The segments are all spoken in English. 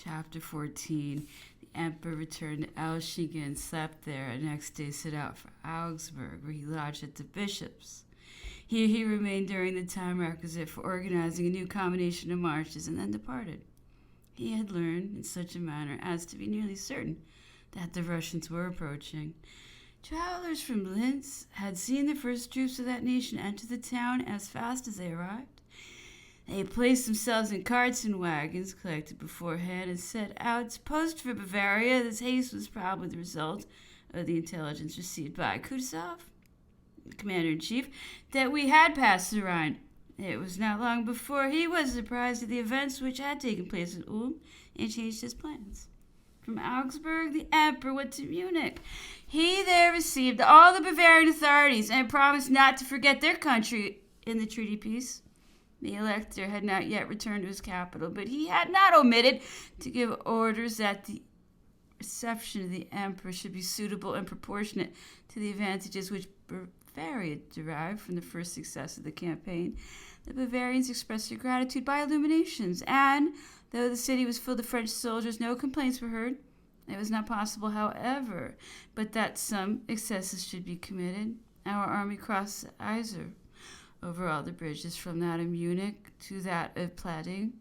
Chapter 14. The emperor returned to Elchingen and slept there, and next day set out for Augsburg, where he lodged at the bishop's. Here he remained during the time requisite for organizing a new combination of marches, and then departed. He had learned in such a manner as to be nearly certain that the Russians were approaching. Travelers from Linz had seen the first troops of that nation enter the town as fast as they arrived. They placed themselves in carts and wagons collected beforehand and set out to post for Bavaria. This haste was probably the result of the intelligence received by Kutuzov, the commander-in-chief, that we had passed the Rhine. It was not long before he was surprised at the events which had taken place at Ulm and changed his plans. From Augsburg, the emperor went to Munich. He there received all the Bavarian authorities and promised not to forget their country in the treaty peace. The elector had not yet returned to his capital, but he had not omitted to give orders that the reception of the emperor should be suitable and proportionate to the advantages which Bavaria derived from the first success of the campaign. The Bavarians expressed their gratitude by illuminations, and though the city was filled with French soldiers, no complaints were heard. It was not possible, however, but that some excesses should be committed. Our army crossed the Iser over all the bridges from that of Munich to that of Plating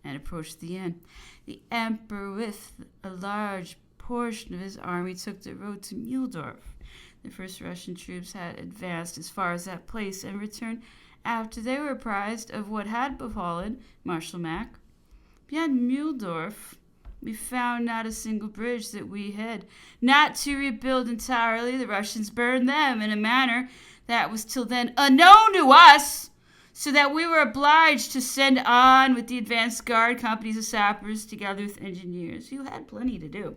and approached the Inn. The emperor, with a large portion of his army, took the road to Mühldorf. The first Russian troops had advanced as far as that place and returned after they were apprised of what had befallen Marshal Mack. Beyond Mühldorf, we found not a single bridge that we had not to rebuild entirely. The Russians burned them in a manner that was till then unknown to us, so that we were obliged to send on with the advance guard companies of sappers together with engineers, who had plenty to do.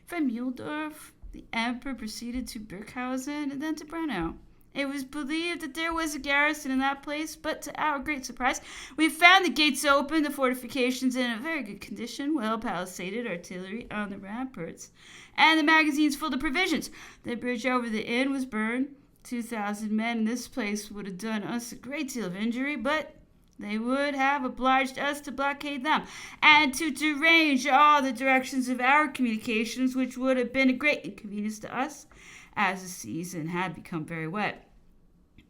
From Mühldorf, the emperor proceeded to Burghausen and then to Brennau. It was believed that there was a garrison in that place, but to our great surprise, we found the gates open, the fortifications in a very good condition, well palisaded artillery on the ramparts, and the magazines full of provisions. The bridge over the Inn was burned. 2,000 men in this place would have done us a great deal of injury, but they would have obliged us to blockade them and to derange all the directions of our communications, which would have been a great inconvenience to us, as the season had become very wet.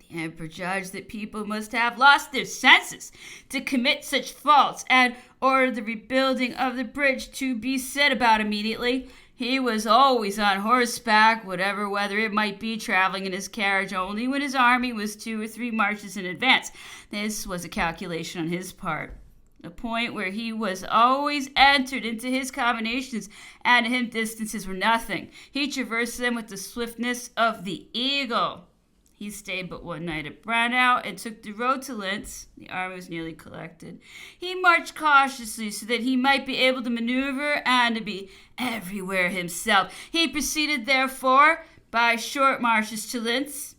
The emperor judged that people must have lost their senses to commit such faults, and ordered the rebuilding of the bridge to be set about immediately. He was always on horseback, whatever weather it might be, traveling in his carriage only when his army was 2 or 3 marches in advance. This was a calculation on his part, a point where he was always entered into his combinations, and to him distances were nothing. He traversed them with the swiftness of the eagle. He stayed but one night at Brennau and took the road to Linz. The army was nearly collected. He marched cautiously so that he might be able to maneuver and to be everywhere himself. He proceeded, therefore, by short marches to Linz.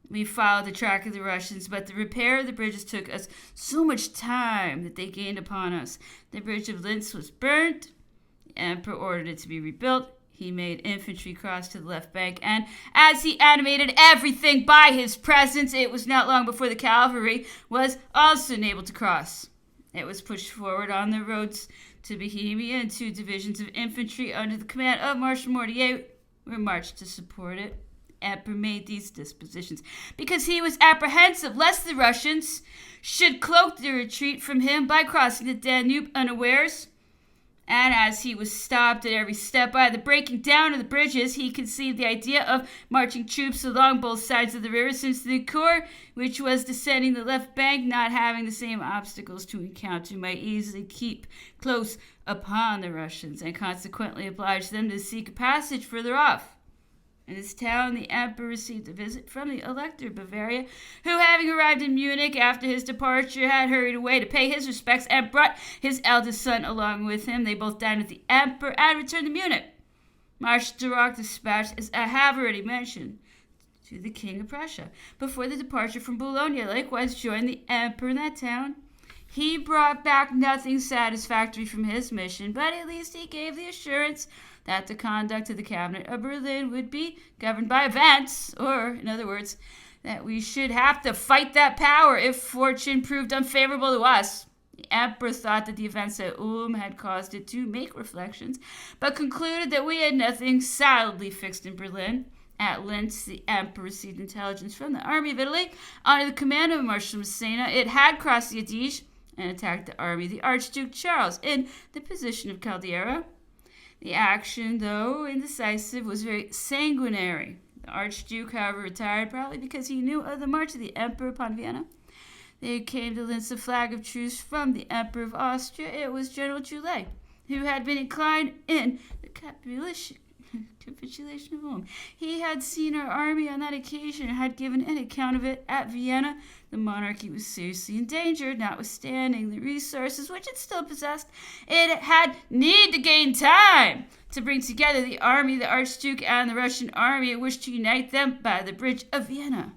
We followed the track of the Russians, but the repair of the bridges took us so much time that they gained upon us. The bridge of Linz was burnt. The emperor ordered it to be rebuilt. He made infantry cross to the left bank, and as he animated everything by his presence, it was not long before the cavalry was also enabled to cross. It was pushed forward on the roads to Bohemia, and 2 divisions of infantry under the command of Marshal Mortier were marched to support it. The emperor made these dispositions because he was apprehensive lest the Russians should cloak their retreat from him by crossing the Danube unawares. And as he was stopped at every step by the breaking down of the bridges, he conceived the idea of marching troops along both sides of the river, since the corps which was descending the left bank, not having the same obstacles to encounter, might easily keep close upon the Russians, and consequently oblige them to seek a passage further off. In this town, the emperor received a visit from the elector of Bavaria, who, having arrived in Munich after his departure, had hurried away to pay his respects and brought his eldest son along with him. They both dined with the emperor and returned to Munich. Marshal Duroc dispatched, as I have already mentioned, to the king of Prussia. Before the departure from Bologna, likewise joined the emperor in that town. He brought back nothing satisfactory from his mission, but at least he gave the assurance that the conduct of the cabinet of Berlin would be governed by events, or, in other words, that we should have to fight that power if fortune proved unfavorable to us. The The emperor thought that the events at Ulm had caused it to make reflections, but concluded that we had nothing solidly fixed in Berlin. At Linz, the emperor received intelligence from the army of Italy under the command of Marshal Massena. It had crossed the Adige and attacked the army of the Archduke Charles in the position of Caldera. The action, though indecisive, was very sanguinary. The Archduke, however, retired, probably because he knew of the march of the emperor upon Vienna. There came to Linz a flag of truce from the Emperor of Austria. It was General Julet, who had been inclined in the capitulation of Ulm. He had seen our army on that occasion and had given an account of it at Vienna. The monarchy was seriously endangered, notwithstanding the resources which it still possessed. It had need to gain time to bring together the army, the Archduke, and the Russian army, and wished to unite them by the bridge of Vienna.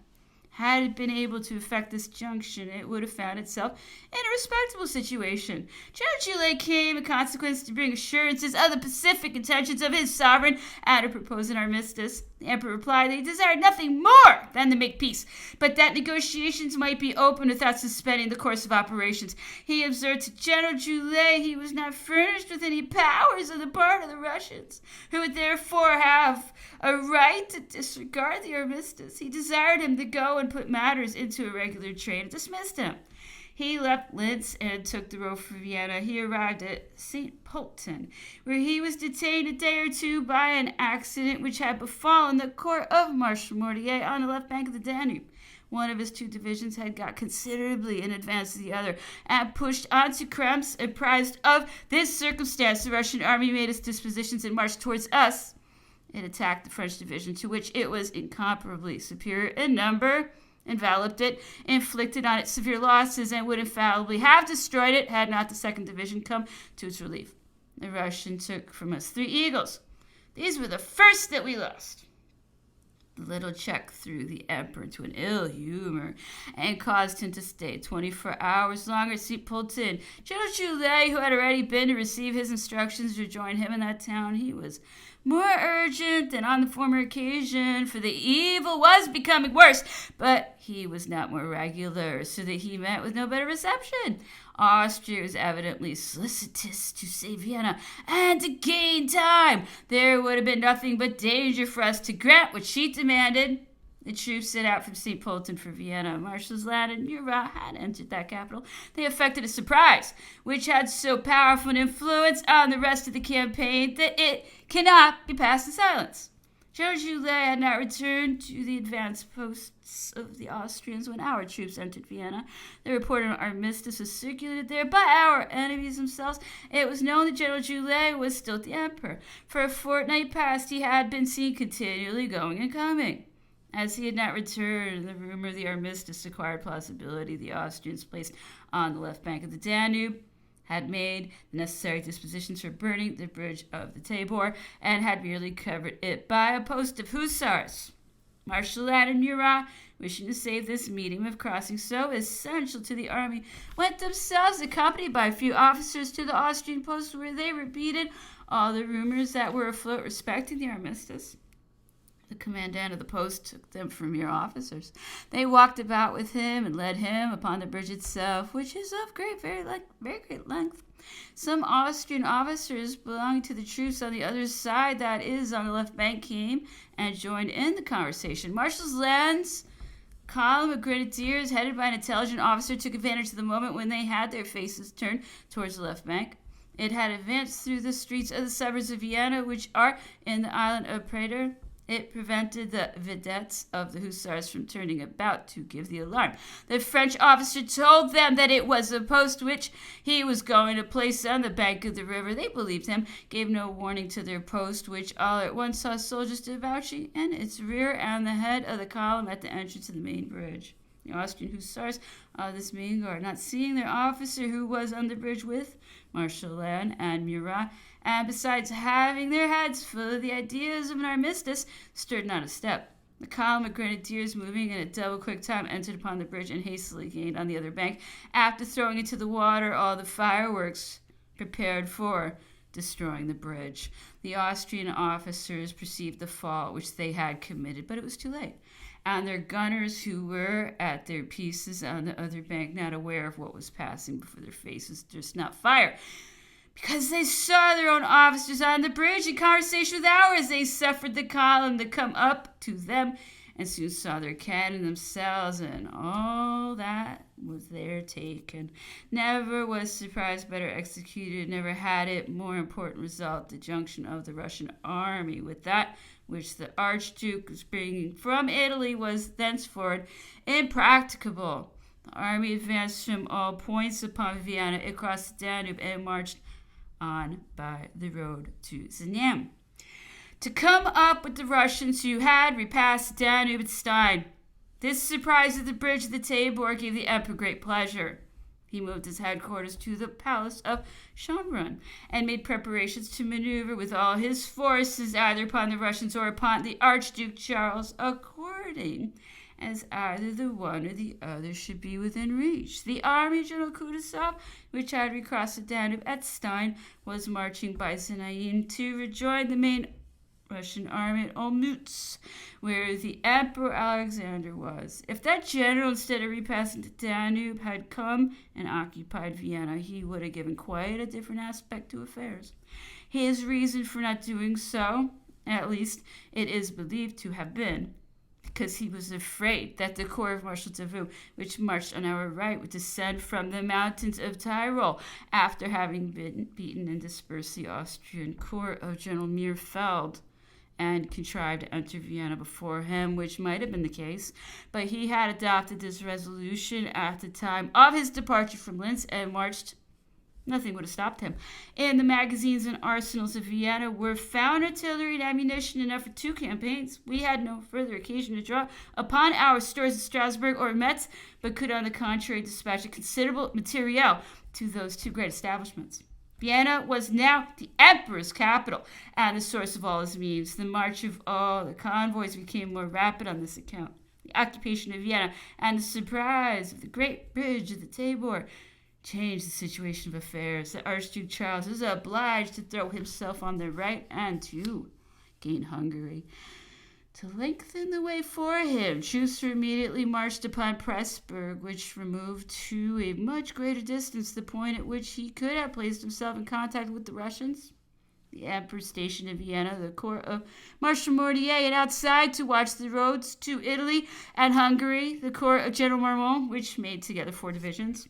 Had it been able to effect this junction, it would have found itself in a respectable situation. General Julet came in consequence to bring assurances of the pacific intentions of his sovereign and to propose an armistice. The emperor replied that he desired nothing more than to make peace, but that negotiations might be opened without suspending the course of operations. He observed to General Julet he was not furnished with any powers on the part of the Russians, who would therefore have a right to disregard the armistice. He desired him to go and put matters into a regular train and dismissed him. He left Linz and took the road for Vienna. He arrived at St. Pölten, where he was detained a day or two by an accident which had befallen the court of Marshal Mortier on the left bank of the Danube. One of his two divisions had got considerably in advance of the other and pushed on to Krems. Apprised of this circumstance, the Russian army made its dispositions and marched towards us. It attacked the French division, to which it was incomparably superior in number, enveloped it, inflicted on it severe losses, and would infallibly have destroyed it had not the second division come to its relief. The Russian took from us 3 eagles. These were the first that we lost. The little check threw the emperor into an ill humor and caused him to stay 24 hours longer at St. Pölten. General Julet, who had already been to receive his instructions, rejoined him in that town. He was more urgent than on the former occasion, for the evil was becoming worse, but he was not more regular, so that he met with no better reception. Austria was evidently solicitous to save Vienna and to gain time. There would have been nothing but danger for us to grant what she demanded. The troops set out from St. Pölten for Vienna. Marshals Lannes and Murat had entered that capital. They effected a surprise, which had so powerful an influence on the rest of the campaign that it cannot be passed in silence. General Julet had not returned to the advanced posts of the Austrians when our troops entered Vienna. The report of an armistice was circulated there by our enemies themselves. It was known that General Julet was still the emperor. For a fortnight past he had been seen continually going and coming. As he had not returned, the rumor of the armistice acquired plausibility. The Austrians, placed on the left bank of the Danube, had made the necessary dispositions for burning the bridge of the Tabor, and had merely covered it by a post of hussars. Marshal Lannes and Murat, wishing to save this medium of crossing so essential to the army, went themselves, accompanied by a few officers, to the Austrian post, where they repeated all the rumors that were afloat respecting the armistice. The commandant of the post took them for mere officers. They walked about with him and led him upon the bridge itself, which is of very great length. Some Austrian officers belonging to the troops on the other side, that is, on the left bank, came and joined in the conversation. Marshal Lannes' column of grenadiers, headed by an intelligent officer, took advantage of the moment when they had their faces turned towards the left bank. It had advanced through the streets of the suburbs of Vienna, which are in the island of Prater. It prevented the vedettes of the hussars from turning about to give the alarm. The French officer told them that it was a post which he was going to place on the bank of the river. They believed him, gave no warning to their post, which all at once saw soldiers debouching in its rear and the head of the column at the entrance to the main bridge. The Austrian hussars of this main guard, not seeing their officer who was on the bridge with Marshal Lannes and Murat, and besides having their heads full of the ideas of an armistice, stirred not a step. The column of grenadiers, moving in a double-quick time, entered upon the bridge and hastily gained on the other bank, after throwing into the water all the fireworks prepared for destroying the bridge. The Austrian officers perceived the fault which they had committed, but it was too late. and their gunners, who were at their pieces on the other bank, not aware of what was passing before their faces, durst not fire, because they saw their own officers on the bridge in conversation with ours. They suffered the column to come up to them, and soon saw their cannon themselves, and all that was there taken. Never was surprise better executed, never had it more important result, the junction of the Russian army with that which the Archduke was bringing from Italy was thenceforward impracticable. The army advanced from all points upon Vienna. It crossed the Danube and marched on by the road to Znaim, to come up with the Russians who had repassed the Danube at Stein. This surprise at the bridge of the Tabor gave the emperor great pleasure. He moved his headquarters to the palace of Schönbrunn and made preparations to maneuver with all his forces either upon the Russians or upon the Archduke Charles, according as either the one or the other should be within reach. The army of General Kutuzov, which had recrossed the Danube at Stein, was marching by Znaim to rejoin the main Russian army at Olmütz, where the Emperor Alexander was. If that general, instead of repassing the Danube, had come and occupied Vienna, he would have given quite a different aspect to affairs. His reason for not doing so, at least it is believed to have been, because he was afraid that the corps of Marshal Davout, which marched on our right, would descend from the mountains of Tyrol after having been beaten and dispersed the Austrian corps of General Meerfeld, and contrived to enter Vienna before him, which might have been the case, but he had adopted this resolution at the time of his departure from Linz and marched. Nothing would have stopped him. In the magazines and arsenals of Vienna were found artillery and ammunition enough for 2 campaigns. We had no further occasion to draw upon our stores at Strasbourg or Metz, but could on the contrary dispatch a considerable materiel to those 2 great establishments. Vienna was now the emperor's capital and the source of all his means. The march of all the convoys became more rapid on this account. The occupation of Vienna and the surprise of the great bridge of the Tabor changed the situation of affairs. The Archduke Charles was obliged to throw himself on the right and to gain Hungary. To lengthen the way for him, troops were immediately marched upon Pressburg, which removed to a much greater distance the point at which he could have placed himself in contact with the Russians. The emperor stationed in Vienna the corps of Marshal Mortier, and outside to watch the roads to Italy and Hungary, the corps of General Marmont, which made together 4 divisions.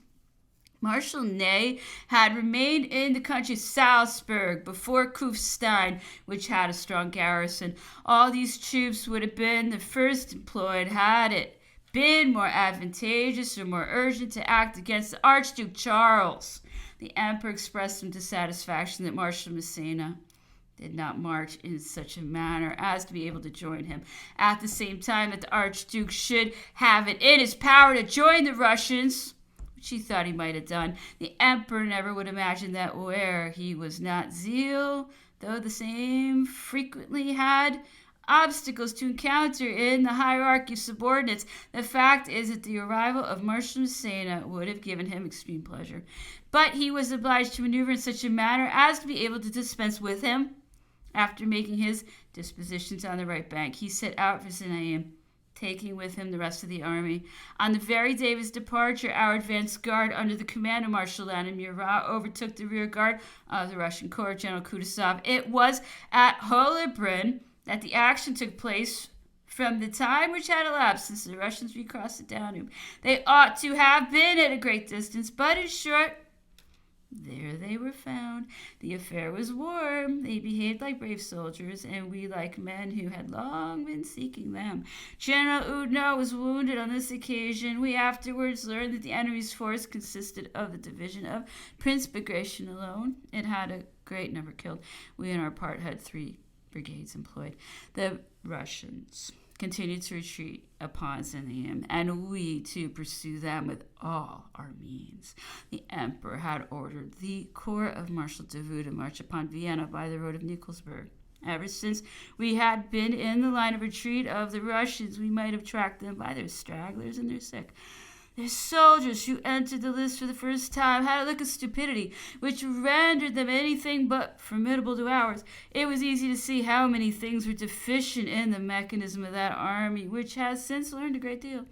Marshal Ney had remained in the country of Salzburg before Kufstein, which had a strong garrison. All these troops would have been the first employed had it been more advantageous or more urgent to act against the Archduke Charles. The emperor expressed some dissatisfaction that Marshal Massena did not march in such a manner as to be able to join him. At the same time that the Archduke should have it in his power to join the Russians, she thought he might have done. The emperor never would imagine that where he was not zeal, though the same frequently had obstacles to encounter in the hierarchy of subordinates. The fact is that the arrival of Marshal Massena would have given him extreme pleasure, but he was obliged to maneuver in such a manner as to be able to dispense with him. After making his dispositions on the right bank, he set out for Znaim, taking with him the rest of the army. On the very day of his departure, our advance guard, under the command of Marshal Lannon Murat, overtook the rear guard of the Russian corps, General Kutuzov. It was at Holebrunn that the action took place. From the time which had elapsed since the Russians recrossed the Danube, they ought to have been at a great distance, but in short, there they were found. The affair was warm. They behaved like brave soldiers, and we like men who had long been seeking them. General Oudinot was wounded on this occasion. We afterwards learned that the enemy's force consisted of the division of Prince Bagration alone. It had a great number killed. We, on our part, had 3 brigades employed. The Russians continued to retreat upon Znaim, and we to pursue them with all our means. The emperor had ordered the corps of Marshal Davout to march upon Vienna by the road of Nikolsburg. Ever since we had been in the line of retreat of the Russians, we might have tracked them by their stragglers and their sick. The soldiers who entered the list for the first time had a look of stupidity which rendered them anything but formidable to ours. It was easy to see how many things were deficient in the mechanism of that army, which has since learned a great deal.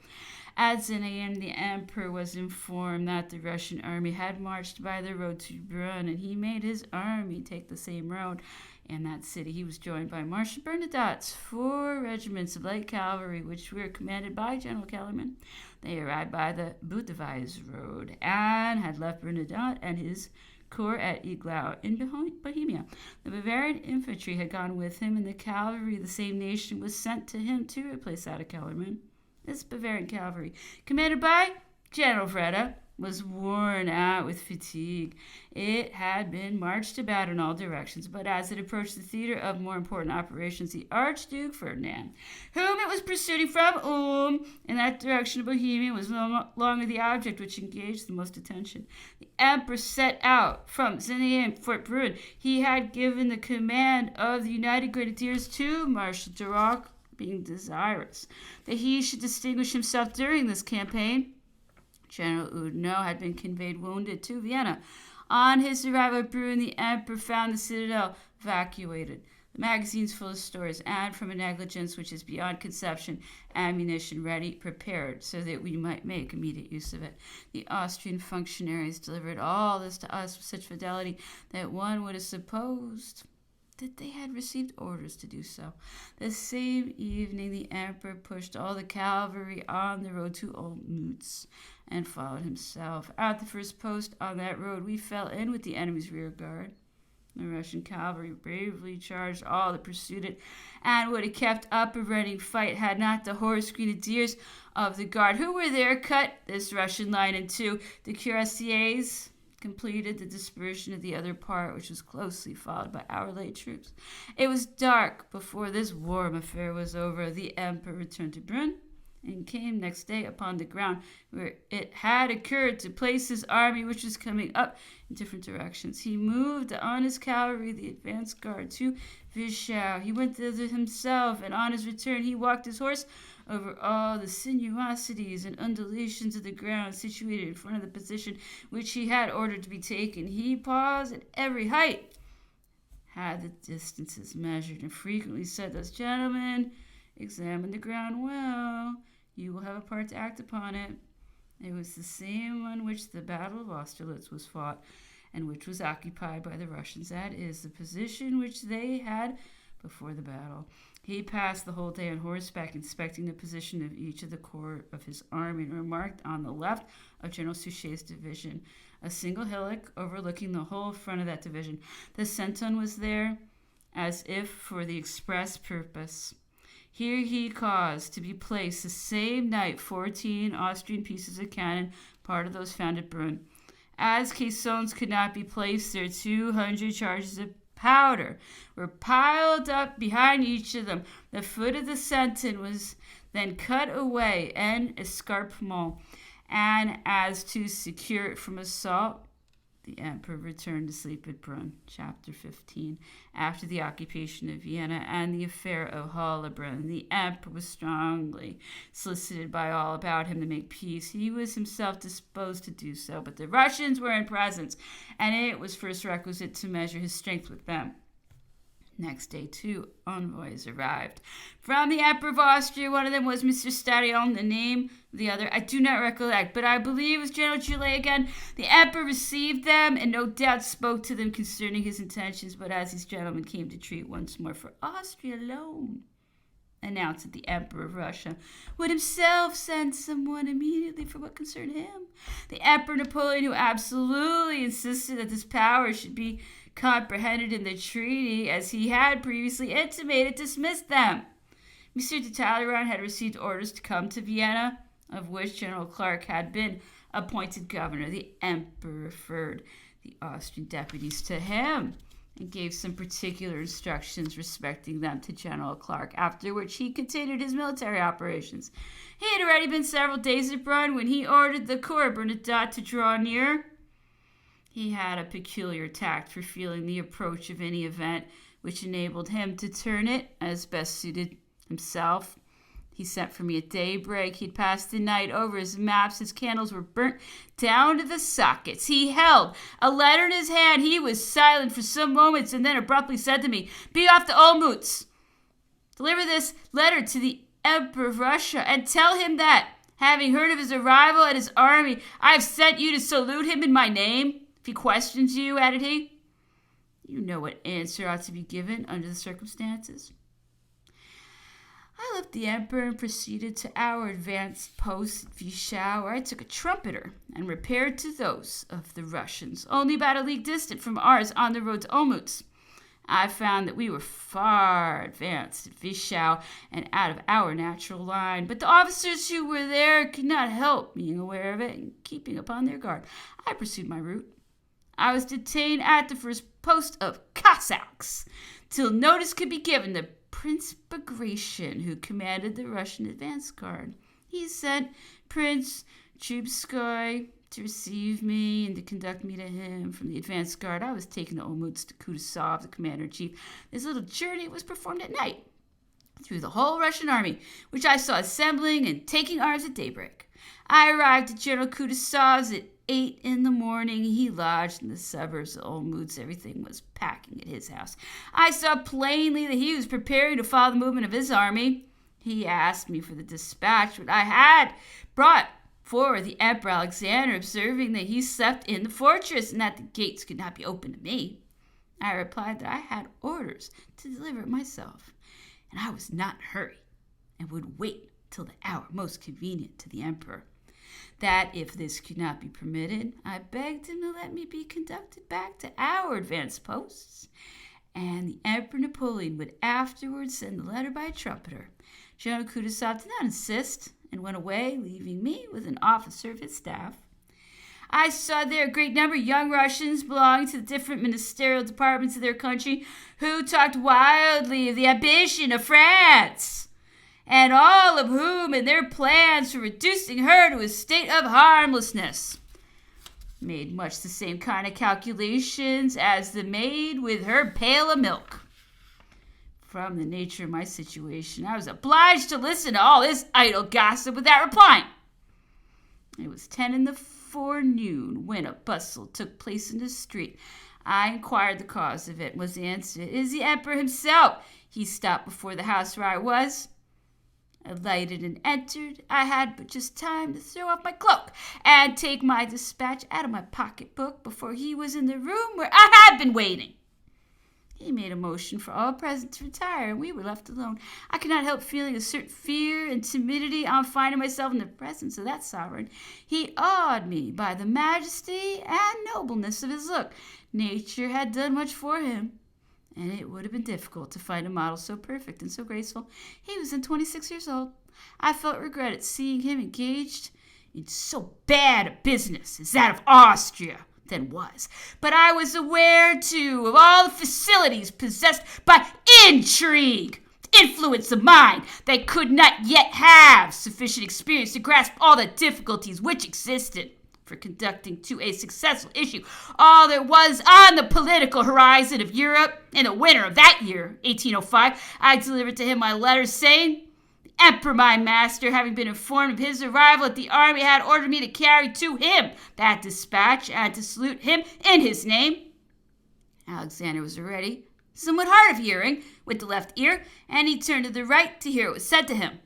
At Zinayan, the emperor was informed that the Russian army had marched by the road to Brunn, and he made his army take the same road. In that city, he was joined by Marshal Bernadotte's 4 regiments of light cavalry, which were commanded by General Kellerman. They arrived by the Budavise road and had left Bernadotte and his corps at Iglau in Bohemia. The Bavarian infantry had gone with him, and the cavalry of the same nation was sent to him to replace that of Kellerman. This Bavarian cavalry, commanded by General Vrede, was worn out with fatigue. It had been marched about in all directions, but as it approached the theater of more important operations, the Archduke Ferdinand, whom it was pursuing from in that direction of Bohemia, was no longer the object which engaged the most attention. The Emperor set out from Zinayan, Fort Brunn. He had given the command of the United Grenadiers to Marshal Duroc, being desirous that he should distinguish himself during this campaign. General Oudinot had been conveyed wounded to Vienna. On his arrival at Brunn, the Emperor found the citadel evacuated, the magazines full of stores, and from a negligence which is beyond conception, ammunition ready, prepared, so that we might make immediate use of it. The Austrian functionaries delivered all this to us with such fidelity that one would have supposed that they had received orders to do so. The same evening, the Emperor pushed all the cavalry on the road to Olmütz and followed himself. At the first post on that road, we fell in with the enemy's rear guard. The Russian cavalry bravely charged all that pursued it, and would have kept up a running fight had not the horse grenadiers of the guard, who were there, cut this Russian line in two. The cuirassiers completed the dispersion of the other part, which was closely followed by our light troops. It was dark before this warm affair was over. The Emperor returned to Brunn and came next day upon the ground where it had occurred to place his army, which was coming up in different directions. He moved on his cavalry, the advance guard, to Wischau. He went thither himself, and on his return he walked his horse over all the sinuosities and undulations of the ground situated in front of the position which he had ordered to be taken. He paused at every height, had the distances measured, and frequently said, "Those gentlemen, examine the ground well. You will have a part to act upon it." It was the same on which the Battle of Austerlitz was fought, and which was occupied by the Russians. That is, the position which they had before the battle. He passed the whole day on horseback, inspecting the position of each of the corps of his army, and remarked on the left of General Suchet's division a single hillock overlooking the whole front of that division. The senton was there, as if for the express purpose. Here he caused to be placed the same night 14 Austrian pieces of cannon, part of those found at Brunn. As caissons could not be placed there, 200 charges of powder were piled up behind each of them. The foot of the senton was then cut away en escarpement, and as to secure it from assault, the Emperor returned to sleep at Brunn. Chapter 15. After the occupation of Vienna and the affair of Hollabrunn, the Emperor was strongly solicited by all about him to make peace. He was himself disposed to do so, but the Russians were in presence, and it was first requisite to measure his strength with them. Next day, 2 envoys arrived from the Emperor of Austria. One of them was Mr. Stadion. The name of the other I do not recollect, but I believe it was General Gillet again. The Emperor received them and no doubt spoke to them concerning his intentions, but as these gentlemen came to treat once more for Austria alone, announced that the Emperor of Russia would himself send someone immediately for what concerned him. The Emperor Napoleon, who absolutely insisted that this power should be comprehended in the treaty, as he had previously intimated, dismissed them. M. de Talleyrand had received orders to come to Vienna, of which General Clark had been appointed governor. The Emperor referred the Austrian deputies to him and gave some particular instructions respecting them to General Clark, after which he continued his military operations. He had already been several days at Brunn when he ordered the corps of Bernadotte to draw near. He had a peculiar tact for feeling the approach of any event which enabled him to turn it as best suited himself. He sent for me at daybreak. He'd passed the night over his maps. His candles were burnt down to the sockets. He held a letter in his hand. He was silent for some moments and then abruptly said to me, "Be off to Olmutz. Deliver this letter to the Emperor of Russia and tell him that, having heard of his arrival and his army, I have sent you to salute him in my name. If he questions you," added he, "you know what answer ought to be given under the circumstances." I left the emperor and proceeded to our advanced post at Wischau, where I took a trumpeter and repaired to those of the Russians, only about a league distant from ours on the road to Olmutz. I found that we were far advanced at Wischau and out of our natural line, but the officers who were there could not help being aware of it and keeping upon their guard. I pursued my route. I was detained at the first post of Cossacks till notice could be given to Prince Bagration, who commanded the Russian advance guard. He sent Prince Trubetskoy to receive me and to conduct me to him. From the advance guard, I was taken to Olmutz to Kutuzov, the commander-in-chief. This little journey was performed at night through the whole Russian army, which I saw assembling and taking arms at daybreak. I arrived at General Kutuzov's at 8 in the morning. He lodged in the suburbs of Olmutz. Everything was packing at his house. I saw plainly that he was preparing to follow the movement of his army. He asked me for the dispatch which I had brought for the Emperor Alexander, observing that he slept in the fortress and that the gates could not be opened to me. I replied that I had orders to deliver it myself, and I was not in a hurry, and would wait till the hour most convenient to the emperor. That if this could not be permitted, I begged him to let me be conducted back to our advanced posts, and the Emperor Napoleon would afterwards send the letter by a trumpeter. General Kutuzov did not insist, and went away, leaving me with an officer of his staff. I saw there a great number of young Russians belonging to the different ministerial departments of their country, who talked wildly of the ambition of France, and all of whom in their plans for reducing her to a state of harmlessness made much the same kind of calculations as the maid with her pail of milk. From the nature of my situation, I was obliged to listen to all this idle gossip without replying. It was 10 in the forenoon when a bustle took place in the street. I inquired the cause of it, was answered, "It is the emperor himself." He stopped before the house where I was. I lighted and entered. I had but just time to throw off my cloak and take my dispatch out of my pocketbook before he was in the room where I had been waiting. He made a motion for all present to retire, and we were left alone. I could not help feeling a certain fear and timidity on finding myself in the presence of that sovereign. He awed me by the majesty and nobleness of his look. Nature had done much for him, and it would have been difficult to find a model so perfect and so graceful. He was then 26 years old. I felt regret at seeing him engaged in so bad a business as that of Austria then was. But I was aware, too, of all the facilities possessed by intrigue, influence of mind that could not yet have sufficient experience to grasp all the difficulties which existed for conducting to a successful issue all there was on the political horizon of Europe. In the winter of that year, 1805, I delivered to him my letter saying, "The emperor, my master, having been informed of his arrival at the army, had ordered me to carry to him that dispatch and to salute him in his name." Alexander was already somewhat hard of hearing with the left ear, and he turned to the right to hear what was said to him.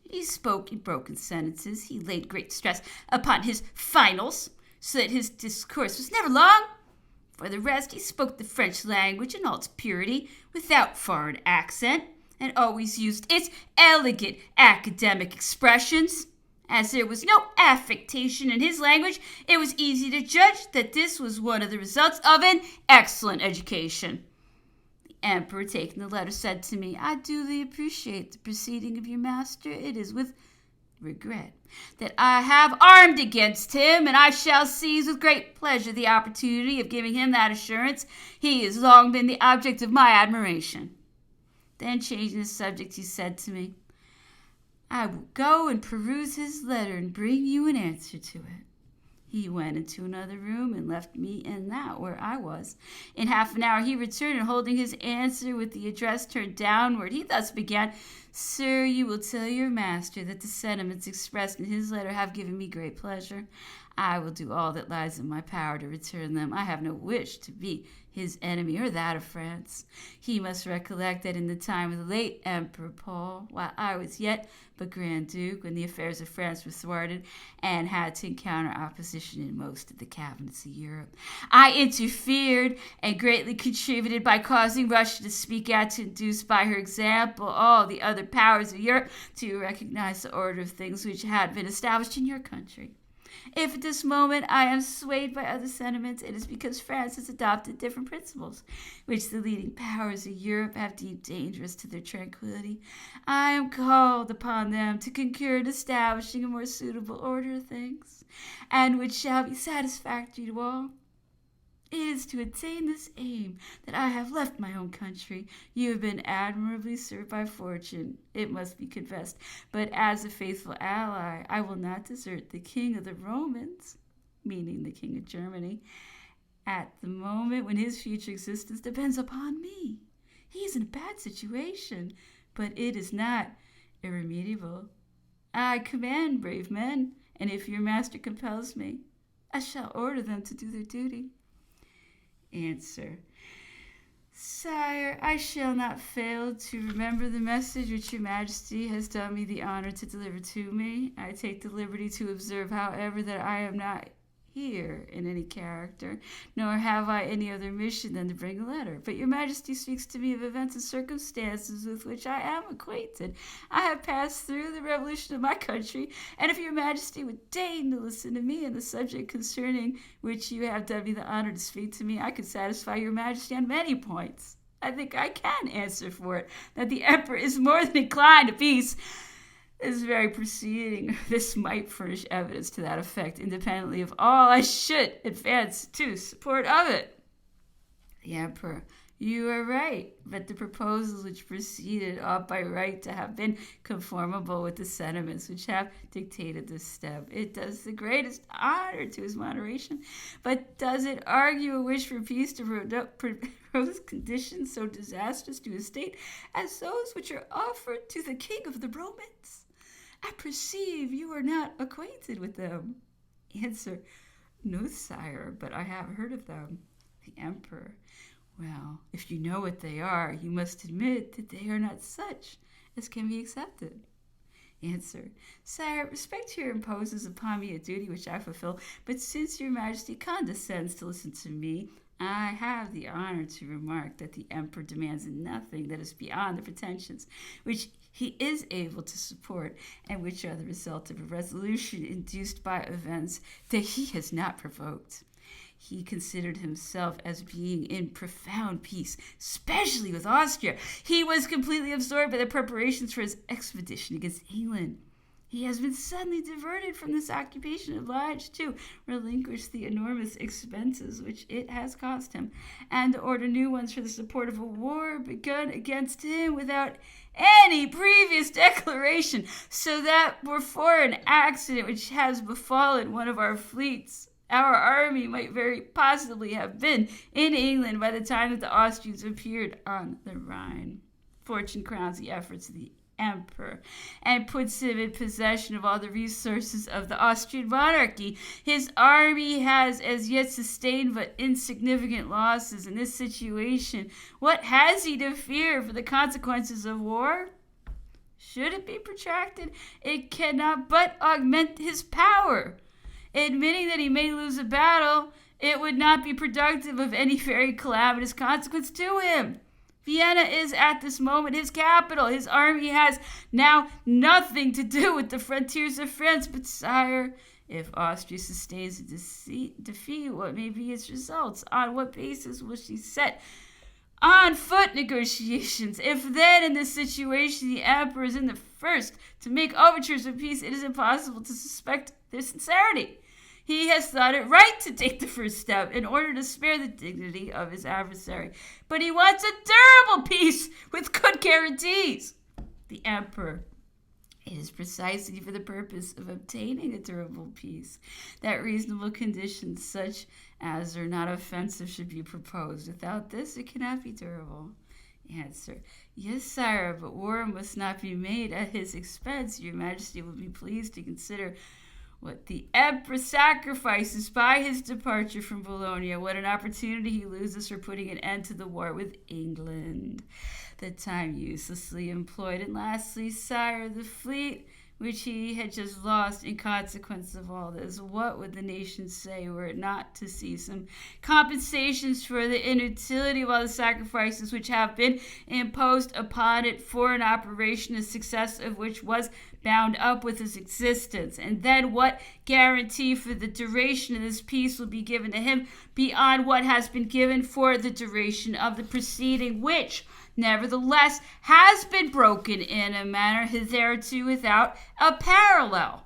He spoke in broken sentences. He laid great stress upon his finals, so that his discourse was never long. For the rest, he spoke the French language in all its purity, without foreign accent, and always used its elegant academic expressions. As there was no affectation in his language, it was easy to judge that this was one of the results of an excellent education. The emperor, taking the letter, said to me, "I duly appreciate the proceeding of your master. It is with regret that I have armed against him, and I shall seize with great pleasure the opportunity of giving him that assurance. He has long been the object of my admiration." Then, changing the subject, he said to me, "I will go and peruse his letter and bring you an answer to it." He went into another room and left me in that where I was. In half an hour he returned, and holding his answer with the address turned downward, he thus began, Sir, you will tell your master that the sentiments expressed in his letter have given me great pleasure. I will do all that lies in my power to return them. I have no wish to be his enemy or that of France. He must recollect that in the time of the late Emperor Paul, while I was yet but Grand Duke, when the affairs of France were thwarted and had to encounter opposition in most of the cabinets of Europe, I interfered and greatly contributed by causing Russia to speak out, to induce by her example all the other powers of Europe to recognize the order of things which had been established in your country. If at this moment I am swayed by other sentiments, it is because France has adopted different principles, which the leading powers of Europe have deemed dangerous to their tranquility. I am called upon them to concur in establishing a more suitable order of things, and which shall be satisfactory to all. It is to attain this aim that I have left my own country. You have been admirably served by fortune, it must be confessed, but as a faithful ally, I will not desert the King of the Romans, meaning the King of Germany, at the moment when his future existence depends upon me. He is in a bad situation, but it is not irremediable. I command brave men, and if your master compels me, I shall order them to do their duty. Answer. Sire, I shall not fail to remember the message which your majesty has done me the honor to deliver to me. I take the liberty to observe, however, that I am not here in any character, nor have I any other mission than to bring a letter. But your majesty speaks to me of events and circumstances with which I am acquainted. I have passed through the revolution of my country, and if your majesty would deign to listen to me on the subject concerning which you have done me the honor to speak to me, I could satisfy your majesty on many points. I think I can answer for it that the emperor is more than inclined to peace. This very proceeding, this might furnish evidence to that effect, independently of all I should advance to support of it. The emperor. You are right, but the proposals which preceded ought by right to have been conformable with the sentiments which have dictated this step. It does the greatest honor to his moderation, but does it argue a wish for peace to propose conditions so disastrous to his state as those which are offered to the King of the Romans? I perceive you are not acquainted with them. Answer. No, sire, but I have heard of them. The emperor. Well, if you know what they are, you must admit that they are not such as can be accepted. Answer. Sire, respect here imposes upon me a duty which I fulfill, but since your majesty condescends to listen to me, I have the honor to remark that the emperor demands nothing that is beyond the pretensions which he is able to support, and which are the result of a resolution induced by events that he has not provoked. He considered himself as being in profound peace, especially with Austria. He was completely absorbed by the preparations for his expedition against England. He has been suddenly diverted from this occupation, obliged to relinquish the enormous expenses which it has cost him, and to order new ones for the support of a war begun against him without any previous declaration, so that before an accident which has befallen one of our fleets, our army might very possibly have been in England by the time that the Austrians appeared on the Rhine. Fortune crowns the efforts of the emperor and puts him in possession of all the resources of the Austrian monarchy. His army has as yet sustained but insignificant losses. In this situation, what has he to fear for the consequences of war? Should it be protracted, it cannot but augment his power. Admitting that he may lose a battle, it would not be productive of any very calamitous consequence to him. Vienna is at this moment his capital. His army has now nothing to do with the frontiers of France. But, sire, if Austria sustains a defeat, what may be its results? On what basis will she set on foot negotiations? If then, in this situation, the emperor is in the first to make overtures of peace, it is impossible to suspect their sincerity. He has thought it right to take the first step in order to spare the dignity of his adversary. But he wants a durable peace with good guarantees. The emperor. It is precisely for the purpose of obtaining a durable peace that reasonable conditions such as are not offensive should be proposed. Without this, it cannot be durable. Answer. Yes, sire, but war must not be made at his expense. Your Majesty will be pleased to consider what the emperor sacrifices by his departure from Bologna, what an opportunity he loses for putting an end to the war with England, the time uselessly employed, and lastly, sire, the fleet which he had just lost in consequence of all this. What would the nation say were it not to see some compensations for the inutility of all the sacrifices which have been imposed upon it for an operation, the success of which was bound up with his existence? And then what guarantee for the duration of this peace will be given to him beyond what has been given for the duration of the preceding, which nevertheless has been broken in a manner hitherto without a parallel?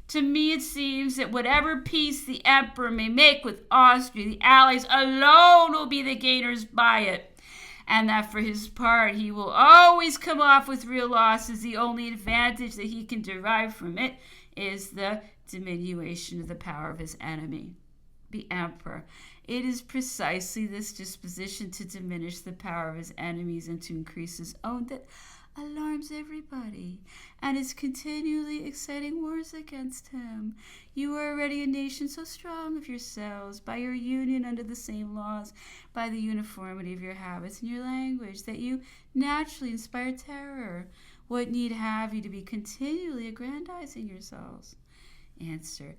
To me it seems that whatever peace the emperor may make with Austria, the allies alone will be the gainers by it, and that for his part he will always come off with real losses. The only advantage that he can derive from it is the diminution of the power of his enemy, the emperor. It is precisely this disposition to diminish the power of his enemies and to increase his own that alarms everybody, and is continually exciting wars against him. You are already a nation so strong of yourselves, by your union under the same laws, by the uniformity of your habits and your language, that you naturally inspire terror. What need have you to be continually aggrandizing yourselves? Answer.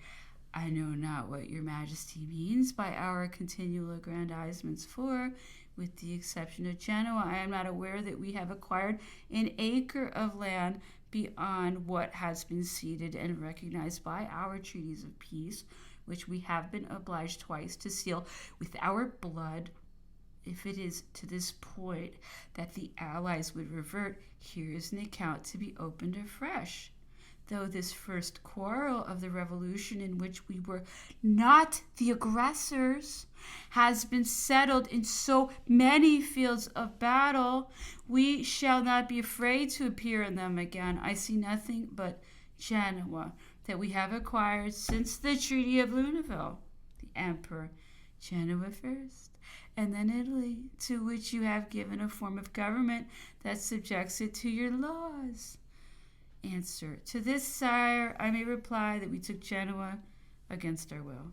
I know not what your Majesty means by our continual aggrandizements, for, with the exception of Genoa, I am not aware that we have acquired an acre of land beyond what has been ceded and recognized by our treaties of peace, which we have been obliged twice to seal with our blood. If it is to this point that the Allies would revert, here is an account to be opened afresh. Though this first quarrel of the revolution, in which we were not the aggressors, has been settled in so many fields of battle, we shall not be afraid to appear in them again. I see nothing but Genoa that we have acquired since the Treaty of Luneville. The Emperor. Genoa first, and then Italy, to which you have given a form of government that subjects it to your laws. Answer. To this, sire, I may reply that we took Genoa against our will.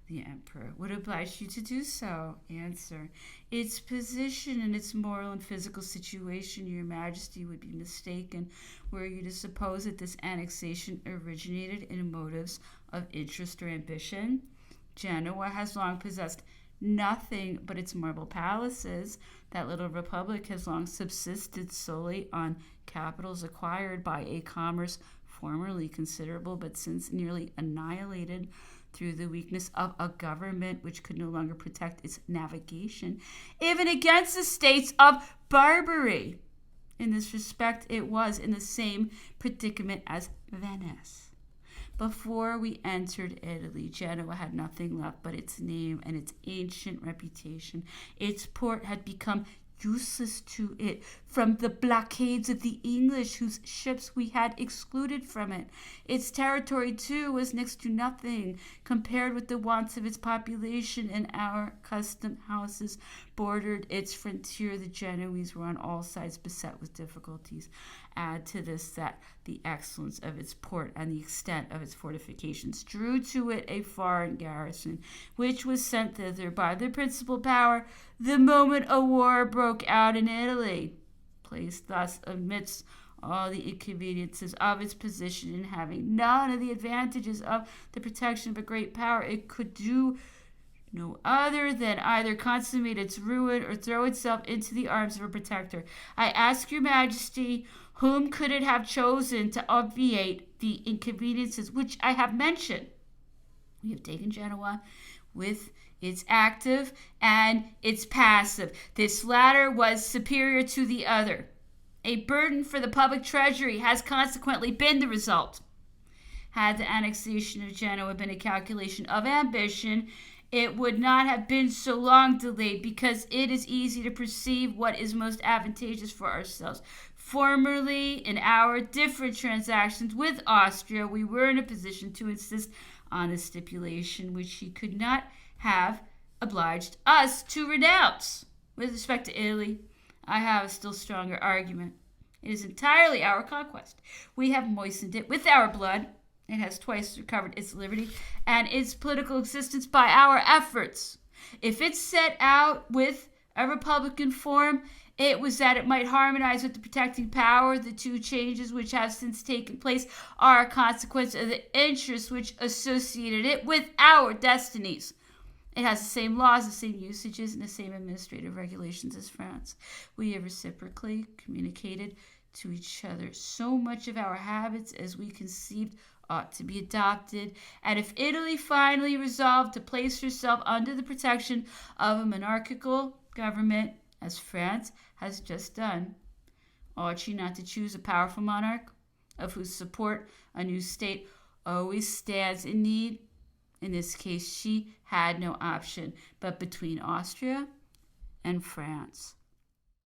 The emperor. Would oblige you to do so. Answer. Its position and its moral and physical situation, your Majesty would be mistaken were you to suppose that this annexation originated in motives of interest or ambition. Genoa has long possessed nothing but its marble palaces. That little republic has long subsisted solely on capitals acquired by a commerce formerly considerable, but since nearly annihilated through the weakness of a government which could no longer protect its navigation, even against the states of Barbary. In this respect, it was in the same predicament as Venice. Before we entered Italy, Genoa had nothing left but its name and its ancient reputation. Its port had become useless to it from the blockades of the English, whose ships we had excluded from it. Its territory, too, was next to nothing compared with the wants of its population, and our custom houses bordered its frontier. The Genoese were on all sides beset with difficulties. Add to this that the excellence of its port and the extent of its fortifications drew to it a foreign garrison, which was sent thither by the principal power the moment a war broke out in Italy. Placed thus amidst all the inconveniences of its position, and having none of the advantages of the protection of a great power, it could do no other than either consummate its ruin or throw itself into the arms of a protector. I ask your Majesty, whom could it have chosen to obviate the inconveniences which I have mentioned? We have taken Genoa with its active and its passive. This latter was superior to the other. A burden for the public treasury has consequently been the result. Had the annexation of Genoa been a calculation of ambition, it would not have been so long delayed, because it is easy to perceive what is most advantageous for ourselves. Formerly, in our different transactions with Austria, we were in a position to insist on a stipulation which she could not have obliged us to renounce. With respect to Italy, I have a still stronger argument. It is entirely our conquest. We have moistened it with our blood. It has twice recovered its liberty and its political existence by our efforts. If it set out with a republican form, it was that it might harmonize with the protecting power. The two changes which have since taken place are a consequence of the interests which associated it with our destinies. It has the same laws, the same usages, and the same administrative regulations as France. We have reciprocally communicated to each other so much of our habits as we conceived ought to be adopted, and if Italy finally resolved to place herself under the protection of a monarchical government, as France has just done, ought she not to choose a powerful monarch, of whose support a new state always stands in need? In this case, she had no option but between Austria and France.